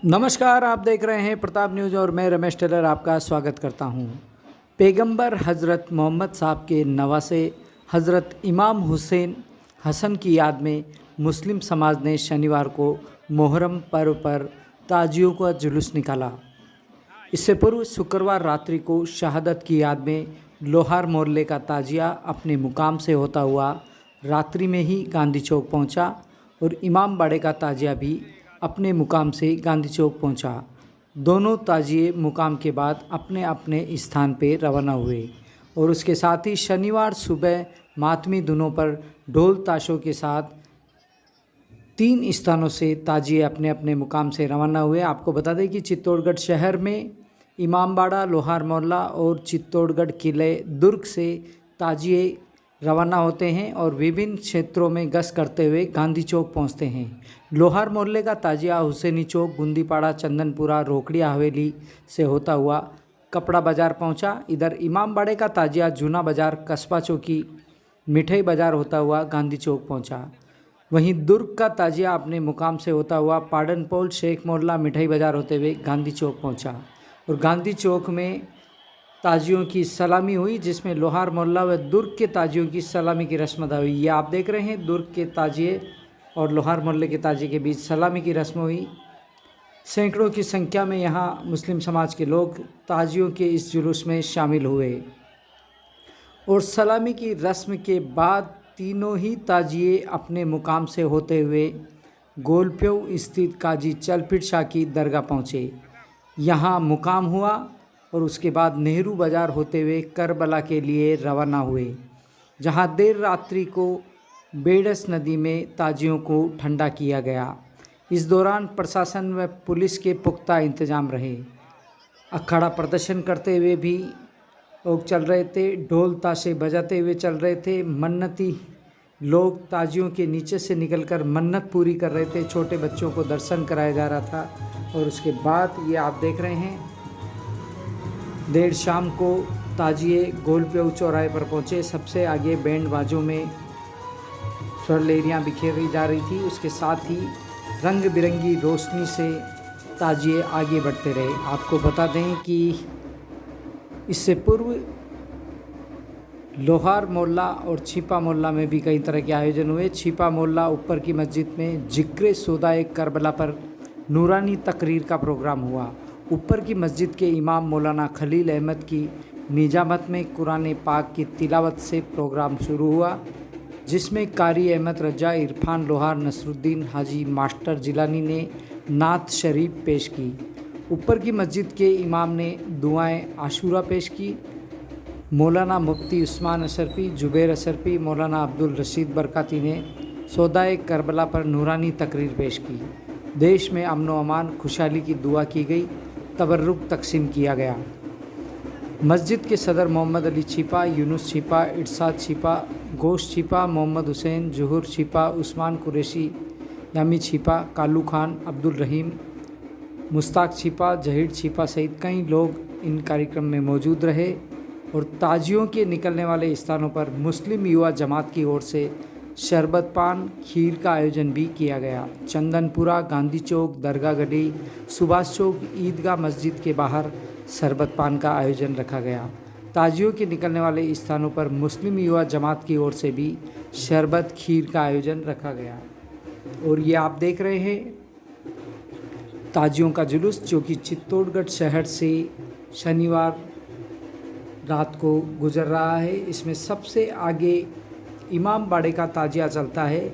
नमस्कार, आप देख रहे हैं प्रताप न्यूज़ और मैं रमेश टेलर आपका स्वागत करता हूं। पैगंबर हज़रत मोहम्मद साहब के नवासे हज़रत इमाम हुसैन हसन की याद में मुस्लिम समाज ने शनिवार को मुहर्रम पर्व पर ताजियों का जुलूस निकाला। इससे पूर्व शुक्रवार रात्रि को शहादत की याद में लोहार मोहल्ले का ताजिया अपने मुकाम से होता हुआ रात्रि में ही गांधी चौक पहुंचा और इमाम बाड़े का ताजिया भी अपने मुकाम से गांधी चौक पहुंचा। दोनों ताजिए मुकाम के बाद अपने अपने स्थान पर रवाना हुए और उसके साथ ही शनिवार सुबह मातमी धुनों पर ढोल ताशों के साथ 3 स्थानों से ताजिए अपने अपने मुकाम से रवाना हुए। आपको बता दें कि चित्तौड़गढ़ शहर में इमामबाड़ा, लोहार मोहल्ला और चित्तौड़गढ़ किले दुर्ग से ताजिए रवाना होते हैं और विभिन्न क्षेत्रों में गश्त करते हुए गांधी चौक पहुंचते हैं। लोहार मोहल्ले का ताजिया हुसैनी चौक, गुंदीपाड़ा, चंदनपुरा, रोकड़िया हवेली से होता हुआ कपड़ा बाज़ार पहुंचा। इधर इमामबाड़े का ताजिया जूना बाज़ार, कस्बा चौकी, मिठाई बाज़ार होता हुआ गांधी चौक पहुंचा। वहीं दुर्ग का ताजिया अपने मुकाम से होता हुआ पाडनपोल, शेख मोहल्ला, मिठाई बाज़ार होते हुए गांधी चौक पहुँचा और गांधी चौक में ताजियों की सलामी हुई, जिसमें लोहार मोहल्ला व दुर्ग के ताजियों की सलामी की रस्म अदा हुई। ये आप देख रहे हैं, दुर्ग के ताजिए और लोहार मोहल्ले के ताजिए के बीच सलामी की रस्म हुई। सैकड़ों की संख्या में यहाँ मुस्लिम समाज के लोग ताजियों के इस जुलूस में शामिल हुए और सलामी की रस्म के बाद तीनों ही ताजिए अपने मुकाम से होते हुए गोलप्यो स्थित काजी चलपिट शाह की दरगाह पहुँचे। यहाँ मुकाम हुआ और उसके बाद नेहरू बाज़ार होते हुए करबला के लिए रवाना हुए, जहां देर रात्रि को बेडस नदी में ताजियों को ठंडा किया गया। इस दौरान प्रशासन व पुलिस के पुख्ता इंतजाम रहे। अखाड़ा प्रदर्शन करते हुए भी लोग चल रहे थे, ढोल ताशे बजाते हुए चल रहे थे। मन्नती लोग ताजियों के नीचे से निकलकर मन्नत पूरी कर रहे थे। छोटे बच्चों को दर्शन कराया जा रहा था और उसके बाद ये आप देख रहे हैं, देर शाम को ताजिए गोलप्यो चौराहे पर पहुँचे। सबसे आगे बैंड बाजों में स्वर लहरियाँ बिखेरी जा रही थी। उसके साथ ही रंग बिरंगी रोशनी से ताजिए आगे बढ़ते रहे। आपको बता दें कि इससे पूर्व लोहार मोहल्ला और छिपा मोहल्ला में भी कई तरह के आयोजन हुए। छिपा मोहल्ला ऊपर की मस्जिद में जिक्र सौदाए करबला पर नूरानी तकरीर का प्रोग्राम हुआ। ऊपर की मस्जिद के इमाम मौलाना खलील अहमद की निजामत में कुरान पाक की तिलावत से प्रोग्राम शुरू हुआ, जिसमें कारी अहमद रजा, इरफान लोहार, नसरुद्दीन हाजी मास्टर जिलानी ने नात शरीफ पेश की। ऊपर की मस्जिद के इमाम ने दुआएं आशूरा पेश की। मौलाना मुफ्ती उस्मान अशरफी, जुबैर अशरफी, मौलाना अब्दुल रशीद बरकाती ने सौदाए करबला पर नूरानी तकरीर पेश की। देश में अमन व अमान, खुशहाली की दुआ की गई। तबर्रुक तकसीम किया गया। मस्जिद के सदर मोहम्मद अली छिपा, यूनुस छिपा, इरशाद छिपा, गोश्त छिपा, मोहम्मद हुसैन, जुहूर छिपा, उस्मान कुरैशी, यामी छिपा, कालू खान, अब्दुल रहीम, मुस्ताक छिपा, जहीर छिपा सहित कई लोग इन कार्यक्रम में मौजूद रहे और ताजियों के निकलने वाले स्थानों पर मुस्लिम युवा जमात की ओर से शरबत पान, खीर का आयोजन भी किया गया। चंदनपुरा, गांधी चौक, दरगाह गली, सुभाष चौक, ईदगाह मस्जिद के बाहर शरबत पान का आयोजन रखा गया। ताजियों के निकलने वाले स्थानों पर मुस्लिम युवा जमात की ओर से भी शरबत खीर का आयोजन रखा गया। और ये आप देख रहे हैं ताजियों का जुलूस, जो कि चित्तौड़गढ़ शहर से शनिवार रात को गुजर रहा है। इसमें सबसे आगे इमाम बाड़े का ताजिया चलता है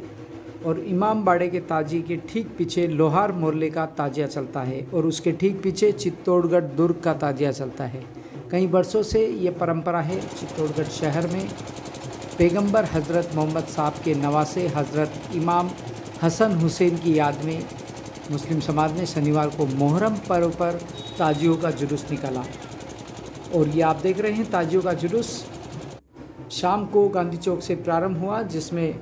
और इमाम बाड़े के ताजिए के ठीक पीछे लोहार मोहल्ले का ताजिया चलता है और उसके ठीक पीछे चित्तौड़गढ़ दुर्ग का ताजिया चलता है। कई वर्षों से ये परंपरा है। चित्तौड़गढ़ शहर में पैगंबर हज़रत मोहम्मद साहब के नवासे हज़रत इमाम हसन हुसैन की याद में मुस्लिम समाज ने शनिवार को मुहर्रम पर्व पर ताजियों का जुलूस निकाला और ये आप देख रहे हैं, ताजियों का जुलूस शाम को गांधी चौक से प्रारंभ हुआ, जिसमें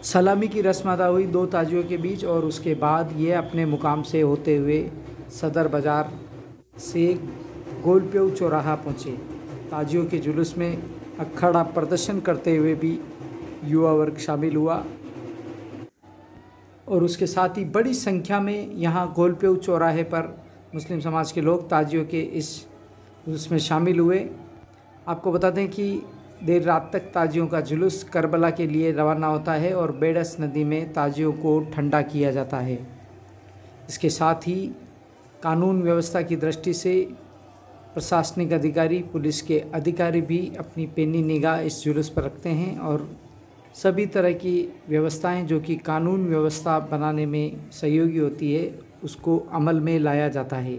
सलामी की रस्म अदा हुई 2 ताजियों के बीच और उसके बाद ये अपने मुकाम से होते हुए सदर बाज़ार से गोलप्यो चौराहा पहुँचे। ताजियों के जुलूस में अखाड़ा प्रदर्शन करते हुए भी युवा वर्ग शामिल हुआ। और उसके साथ ही बड़ी संख्या में यहाँ गोलपेऊ चौराहे पर मुस्लिम समाज के लोग ताजियों के इस उसमें शामिल हुए। आपको बता दें कि देर रात तक ताजियों का जुलूस करबला के लिए रवाना होता है और बेडस नदी में ताजियों को ठंडा किया जाता है। इसके साथ ही कानून व्यवस्था की दृष्टि से प्रशासनिक अधिकारी, पुलिस के अधिकारी भी अपनी पैनी निगाह इस जुलूस पर रखते हैं और सभी तरह की व्यवस्थाएं जो कि कानून व्यवस्था बनाने में सहयोगी होती है उसको अमल में लाया जाता है।